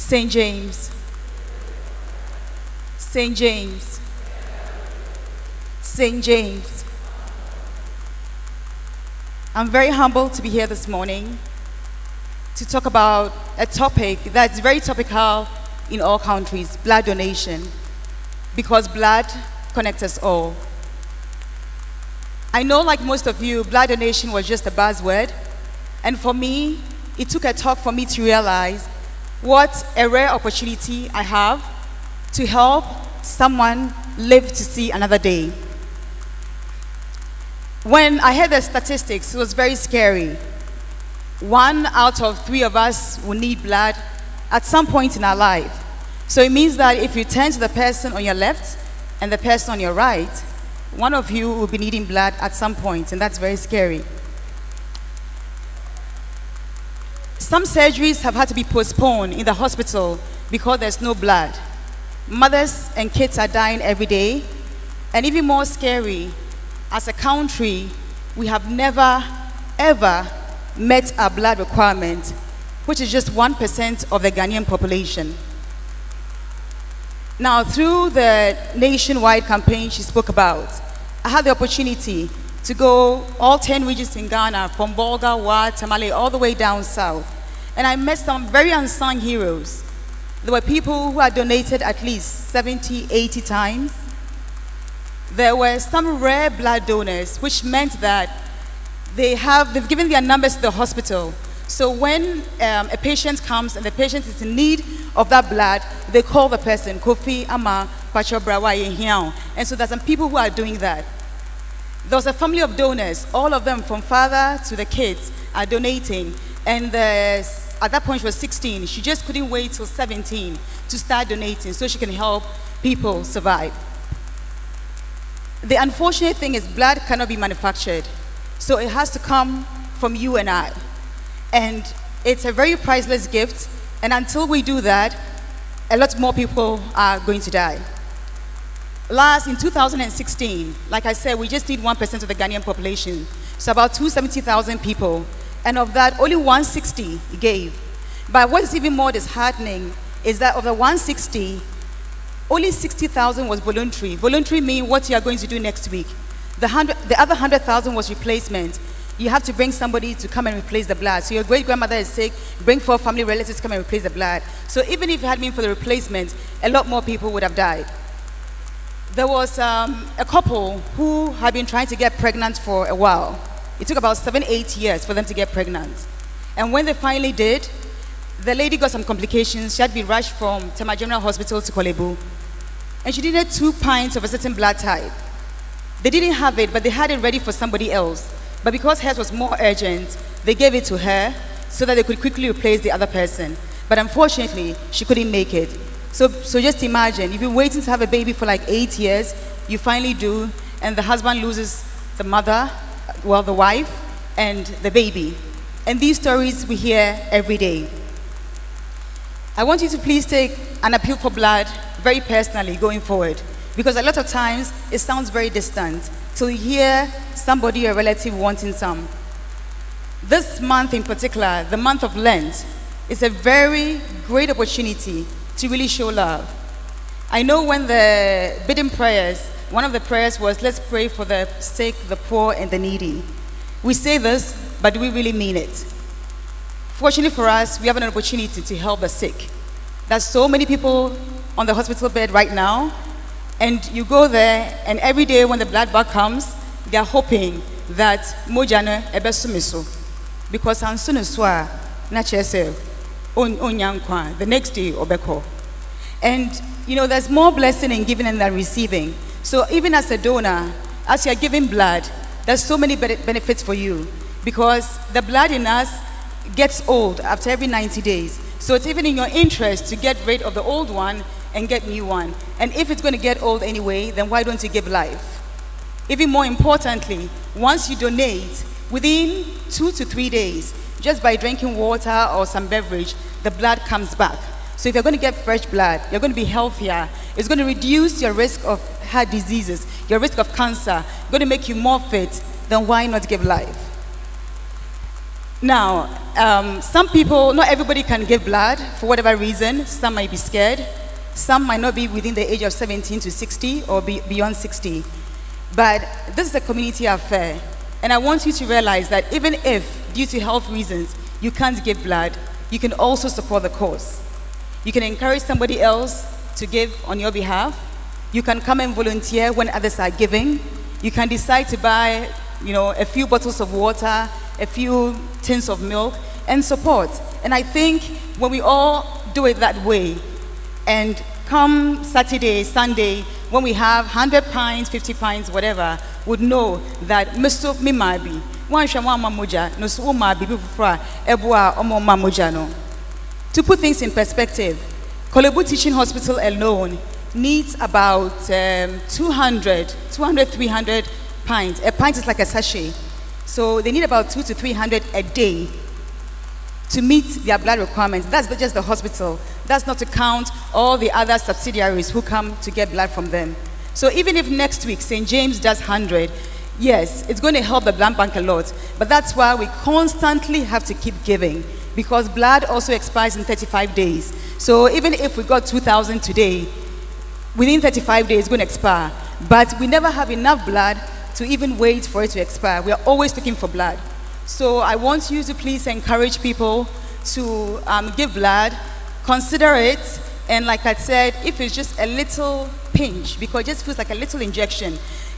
St. James, St. James, St. James. I'm very humbled to be here this morning to talk about a topic that's very topical in all countries, blood donation, because blood connects us all. I know, like most of you, blood donation was just a buzzword, and for me, it took a talk for me to realize what a rare opportunity I have to help someone live to see another day. When I heard the statistics, it was very scary. 1 out of 3 of us will need blood at some point in our life. So it means that if you turn to the person on your left and the person on your right, one of you will be needing blood at some point, and that's very scary. Some surgeries have had to be postponed in the hospital because there's no blood. Mothers and kids are dying every day, and even more scary, as a country, we have never, ever met our blood requirement, which is just 1% of the Ghanaian population. Now, through the nationwide campaign she spoke about, I had the opportunity to go all 10 regions in Ghana, from Bolga, Wa, Tamale, all the way down south. And I met some very unsung heroes. There were people who had donated at least 70, 80 times. There were some rare blood donors, which meant that they've given their numbers to the hospital. So when a patient comes and the patient is in need of that blood, they call the person, Kofi Ama Pacho Brawa Yehiao. And so there's some people who are doing that. There was a family of donors, all of them from father to the kids are donating. And at that point she was 16. She just couldn't wait till 17 to start donating so she can help people survive. The unfortunate thing is blood cannot be manufactured. So it has to come from you and I. And it's a very priceless gift. And until we do that, a lot more people are going to die. Last, in 2016, like I said, we just need 1% of the Ghanaian population. So about 270,000 people. And of that, only 160 gave. But what is even more disheartening is that of the 160, only 60,000 was voluntary. Voluntary means what you are going to do next week. The other 100,000 was replacement. You have to bring somebody to come and replace the blood. So your great-grandmother is sick, bring 4 family relatives to come and replace the blood. So even if it had been for the replacement, a lot more people would have died. There was a couple who had been trying to get pregnant for a while. It took about 7, 8 years for them to get pregnant. And when they finally did, the lady got some complications. She had to be rushed from Tema General Hospital to Kolebu. And she needed 2 pints of a certain blood type. They didn't have it, but they had it ready for somebody else. But because hers was more urgent, they gave it to her so that they could quickly replace the other person. But unfortunately, she couldn't make it. So just imagine, you've been waiting to have a baby for like 8 years, you finally do, and the husband loses the mother, well, the wife, and the baby. And these stories we hear every day. I want you to please take an appeal for blood very personally going forward, because a lot of times it sounds very distant till you hear somebody, a relative, wanting some. This month in particular, the month of Lent, is a very great opportunity to really show love. I know when the bidding prayers, one of the prayers was, let's pray for the sick, the poor, and the needy. We say this, but do we really mean it? Fortunately for us, we have an opportunity to help the sick. There's so many people on the hospital bed right now, and you go there, and every day when the blood bag comes, they are hoping that mojano ebesumiso, because ansunoswa na chese onyankwa the next day obeko. And you know, there's more blessing in giving than receiving. So even as a donor, as you are giving blood, there's so many benefits for you, because the blood in us gets old after every 90 days. So it's even in your interest to get rid of the old one and get new one. And if it's going to get old anyway, then why don't you give life? Even more importantly, once you donate, within 2 to 3 days, just by drinking water or some beverage, the blood comes back. So if you're going to get fresh blood, you're going to be healthier. It's going to reduce your risk of heart diseases, your risk of cancer, going to make you more fit. Then why not give life? Now, some people, not everybody can give blood for whatever reason. Some might be scared. Some might not be within the age of 17 to 60 or beyond 60. But this is a community affair. And I want you to realize that even if, due to health reasons, you can't give blood, you can also support the cause. You can encourage somebody else to give on your behalf. You can come and volunteer when others are giving. You can decide to buy, a few bottles of water, a few tins of milk, and support. And I think when we all do it that way, and come Saturday, Sunday, when we have 100 pints, 50 pints, whatever, would know that Mr. Mimabi, to put things in perspective, Kolebu Teaching Hospital alone needs about 200, 300 pints. A pint is like a sachet. So they need about 200 to 300 a day to meet their blood requirements. That's not just the hospital. That's not to count all the other subsidiaries who come to get blood from them. So even if next week St. James does 100, yes, it's going to help the blood bank a lot. But that's why we constantly have to keep giving, because blood also expires in 35 days. So even if we got 2,000 today, within 35 days it's going to expire. But we never have enough blood to even wait for it to expire. We are always looking for blood. So I want you to please encourage people to give blood, consider it, and like I said, if it's just a little pinch, because it just feels like a little injection,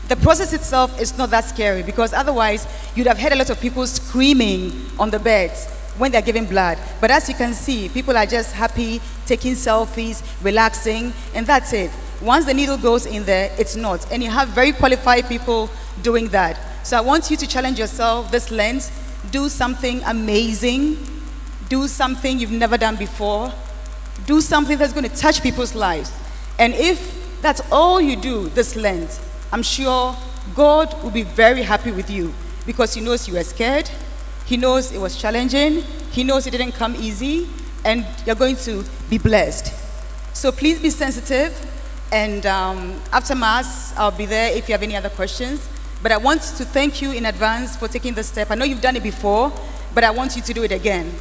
the process itself is not that scary, because otherwise you'd have heard a lot of people screaming on the beds when they're giving blood. But as you can see, people are just happy, taking selfies, relaxing, and that's it. Once the needle goes in there, it's not. And you have very qualified people doing that. So I want you to challenge yourself this Lent. Do something amazing. Do something you've never done before. Do something that's going to touch people's lives. And if that's all you do this Lent, I'm sure God will be very happy with you, because He knows you were scared. He knows it was challenging. He knows it didn't come easy. And you're going to be blessed. So please be sensitive. And after Mass, I'll be there if you have any other questions. But I want to thank you in advance for taking this step. I know you've done it before, but I want you to do it again,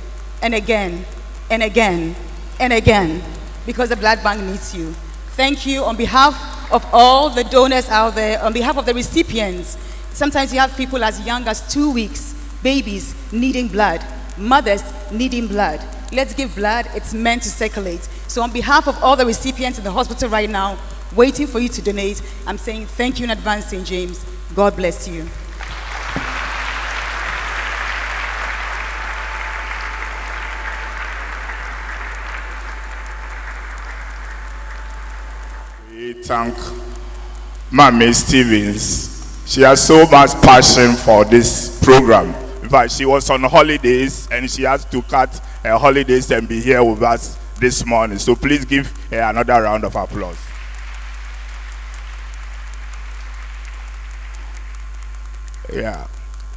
and again, and again, and again, because the blood bank needs you. Thank you on behalf of all the donors out there, on behalf of the recipients. Sometimes you have people as young as 2 weeks, babies needing blood, mothers needing blood. Let's give blood. It's meant to circulate. So on behalf of all the recipients in the hospital right now, waiting for you to donate, I'm saying thank you in advance, St. James. God bless you. We thank Mami Stevens. She has so much passion for this program. In fact, she was on holidays and she has to cut her holidays and be here with us this morning. So please give her another round of applause. Yeah,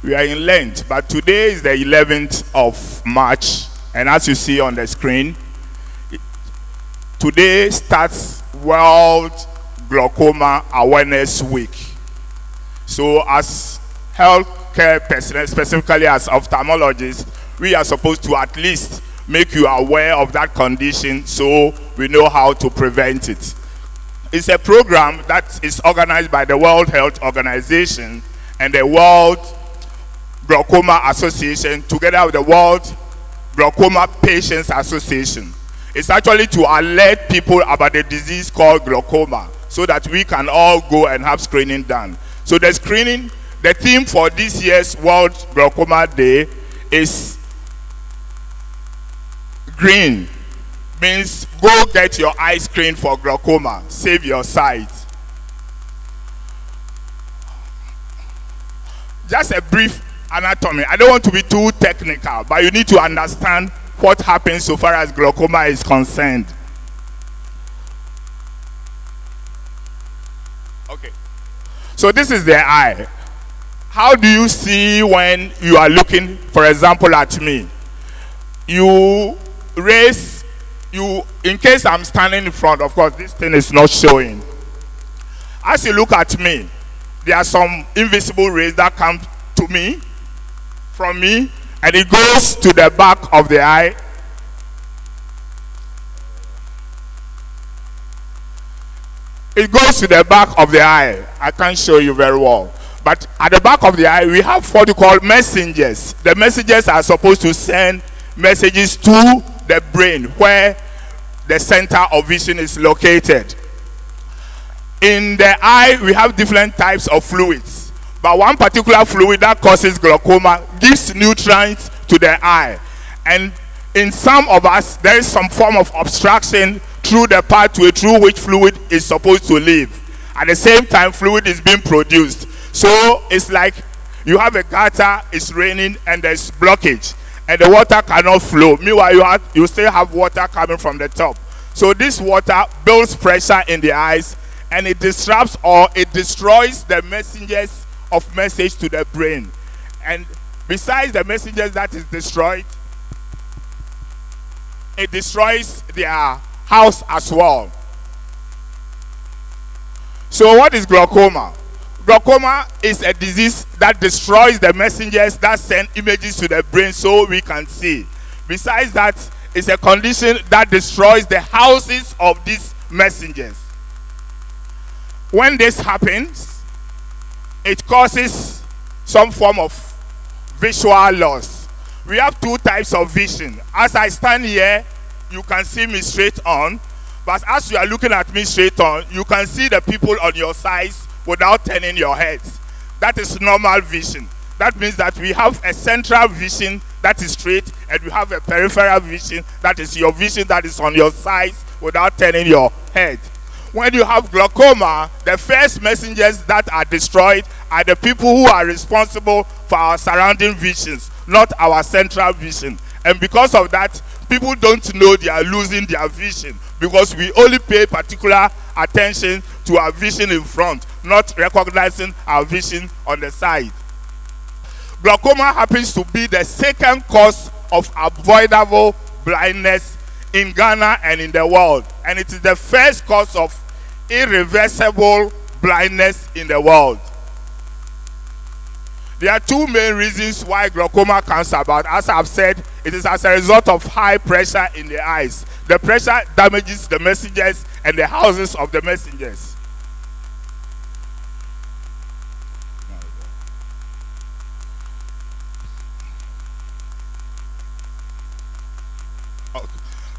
we are in Lent, but today is the 11th of March, and as you see on the screen, today starts World Glaucoma Awareness Week. So as healthcare personnel, specifically as ophthalmologists, we are supposed to at least make you aware of that condition so we know how to prevent it. It's a program that is organized by the World Health Organization and the World Glaucoma Association, together with the World Glaucoma Patients Association. It's actually to alert people about the disease called glaucoma, so that we can all go and have screening done. So the screening, the theme for this year's World Glaucoma Day is green. Means go get your eye screened for glaucoma, save your sight. Just a brief anatomy. I don't want to be too technical, but you need to understand what happens so far as glaucoma is concerned. Okay. So this is the eye. How do you see when you are looking, for example, at me? You raise, in case I'm standing in front, of course, this thing is not showing. As you look at me, there are some invisible rays that come to me, from me, and it goes to the back of the eye. It goes to the back of the eye. I can't show you very well. But at the back of the eye, we have what we call messengers. The messengers are supposed to send messages to the brain, where the center of vision is located. In the eye, we have different types of fluids. But one particular fluid that causes glaucoma gives nutrients to the eye. And in some of us, there is some form of obstruction through the pathway through which fluid is supposed to live. At the same time, fluid is being produced. So it's like you have a gutter, it's raining, and there's blockage, and the water cannot flow. Meanwhile, you still have water coming from the top. So this water builds pressure in the eyes, and it disrupts or it destroys the messengers of message to the brain. And besides the messengers that is destroyed, it destroys their house as well. So what is glaucoma? Glaucoma is a disease that destroys the messengers that send images to the brain so we can see. Besides that, it's a condition that destroys the houses of these messengers. When this happens, it causes some form of visual loss. We have two types of vision. As I stand here, you can see me straight on, but as you are looking at me straight on, you can see the people on your sides without turning your head. That is normal vision. That means that we have a central vision that is straight, and we have a peripheral vision that is your vision that is on your sides without turning your head. When you have glaucoma, the first messengers that are destroyed are the people who are responsible for our surrounding visions, not our central vision. And because of that, people don't know they are losing their vision, because we only pay particular attention to our vision in front, not recognizing our vision on the side. Glaucoma happens to be the second cause of avoidable blindness in Ghana and in the world, and it is the first cause of irreversible blindness in the world. There are two main reasons why glaucoma comes about. As I've said, it is as a result of high pressure in the eyes. The pressure damages the messengers and the houses of the messengers.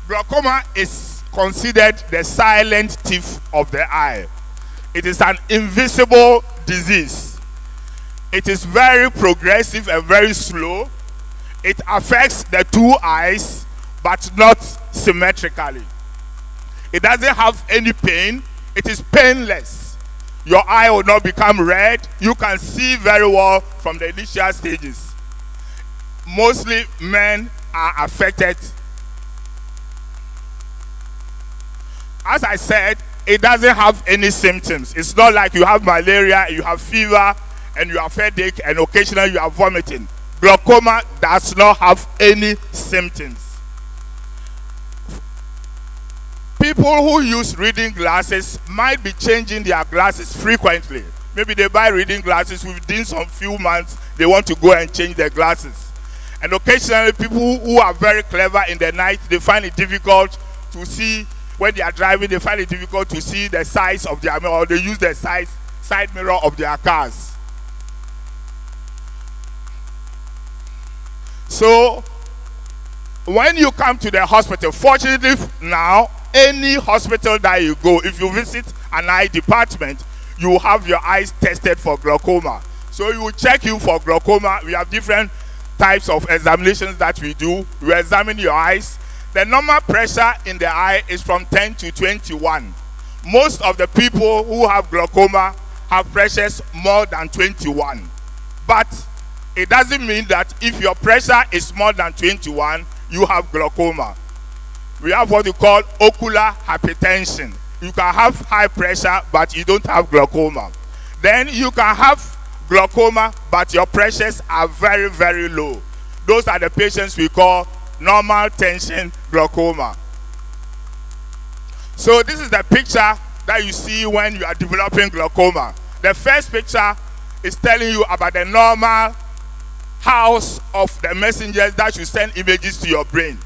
Glaucoma is considered the silent thief of the eye. It is an invisible disease. It is very progressive and very slow. It affects the two eyes, but not symmetrically. It doesn't have any pain. It is painless. Your eye will not become red. You can see very well from the initial stages. Mostly men are affected. As I said, it doesn't have any symptoms. It's not like you have malaria, you have fever, and you have headache, and occasionally you are vomiting. Glaucoma does not have any symptoms. People who use reading glasses might be changing their glasses frequently. Maybe they buy reading glasses within some few months, they want to go and change their glasses. And occasionally people who are very clever in the night, they find it difficult to see. When they are driving, they find it difficult to see the size of their mirror, or they use the side mirror of their cars. So, when you come to the hospital, fortunately now, any hospital that you go, if you visit an eye department, you have your eyes tested for glaucoma. So we will check you for glaucoma. We have different types of examinations that we do. We examine your eyes. The normal pressure in the eye is from 10 to 21. Most of the people who have glaucoma have pressures more than 21. But it doesn't mean that if your pressure is more than 21, you have glaucoma. We have what we call ocular hypertension. You can have high pressure, but you don't have glaucoma. Then you can have glaucoma, but your pressures are very, very low. Those are the patients we call normal tension glaucoma. So this is the picture that you see when you are developing glaucoma. The first picture is telling you about the normal house of the messengers that should send images to your brain.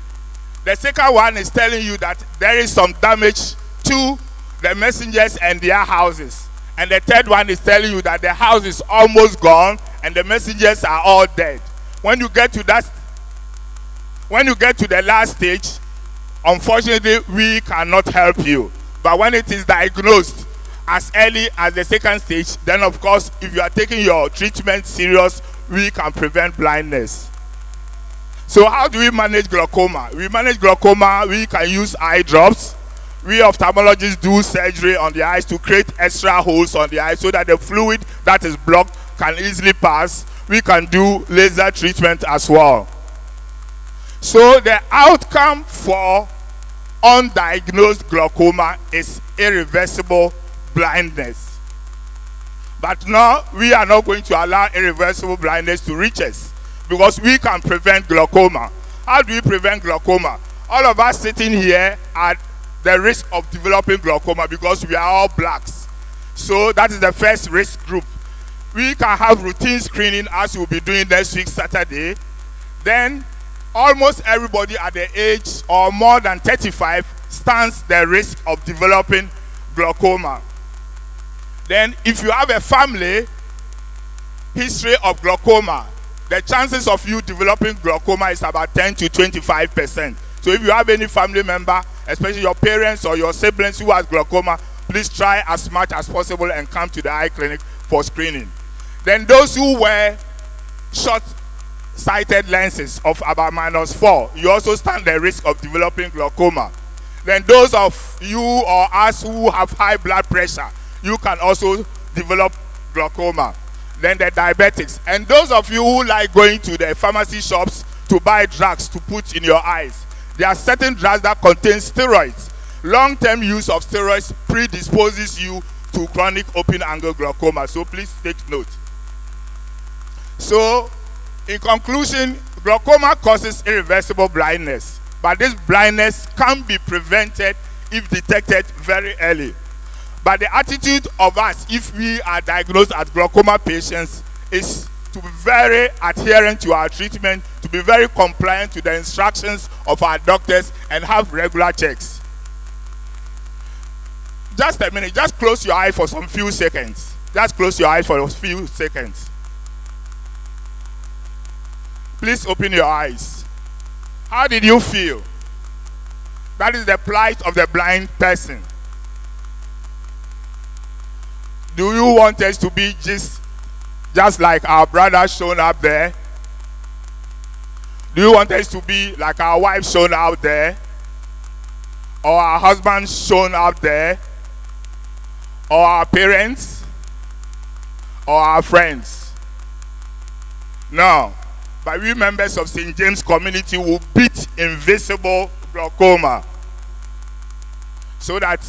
The second one is telling you that there is some damage to the messengers and their houses. And the third one is telling you that the house is almost gone and the messengers are all dead. When you get to the last stage, unfortunately, we cannot help you. But when it is diagnosed as early as the second stage, then of course, if you are taking your treatment serious, we can prevent blindness. So how do we manage glaucoma? We manage glaucoma, we can use eye drops. We ophthalmologists do surgery on the eyes to create extra holes on the eyes so that the fluid that is blocked can easily pass. We can do laser treatment as well. So the outcome for undiagnosed glaucoma is irreversible blindness. But now we are not going to allow irreversible blindness to reach us because we can prevent glaucoma. How do we prevent glaucoma? All of us sitting here are the risk of developing glaucoma because we are all blacks. So that is the first risk group. We can have routine screening as we'll be doing next week Saturday. Then almost everybody at the age or more than 35 stands the risk of developing glaucoma. Then if you have a family history of glaucoma, the chances of you developing glaucoma is about 10 to 25%. So if you have any family member, especially your parents or your siblings who has glaucoma, please try as much as possible and come to the eye clinic for screening. Then those who wear short-sighted lenses of about -4, you also stand the risk of developing glaucoma. Then those of you or us who have high blood pressure, you can also develop glaucoma. Then the diabetics. And those of you who like going to the pharmacy shops to buy drugs to put in your eyes, there are certain drugs that contain steroids. Long-term use of steroids predisposes you to chronic open-angle glaucoma. So please take note. So, in conclusion, glaucoma causes irreversible blindness. But this blindness can be prevented if detected very early. But the attitude of us, if we are diagnosed as glaucoma patients, is to be very adherent to our treatment, to be very compliant to the instructions of our doctors, and have regular checks. Just a minute, just close your eye for some few seconds. Just close your eye for a few seconds. Please open your eyes. How did you feel? That is the plight of the blind person. Do you want us to be just like our brother shown up there? Do you want us to be like our wife shown out there? Or our husband shown out there? Or our parents? Or our friends? No. But we members of St. James community will beat invisible glaucoma. So that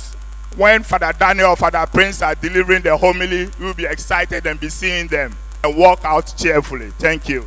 when Father Daniel or Father Prince are delivering the homily, we will be excited and be seeing them and walk out cheerfully. Thank you.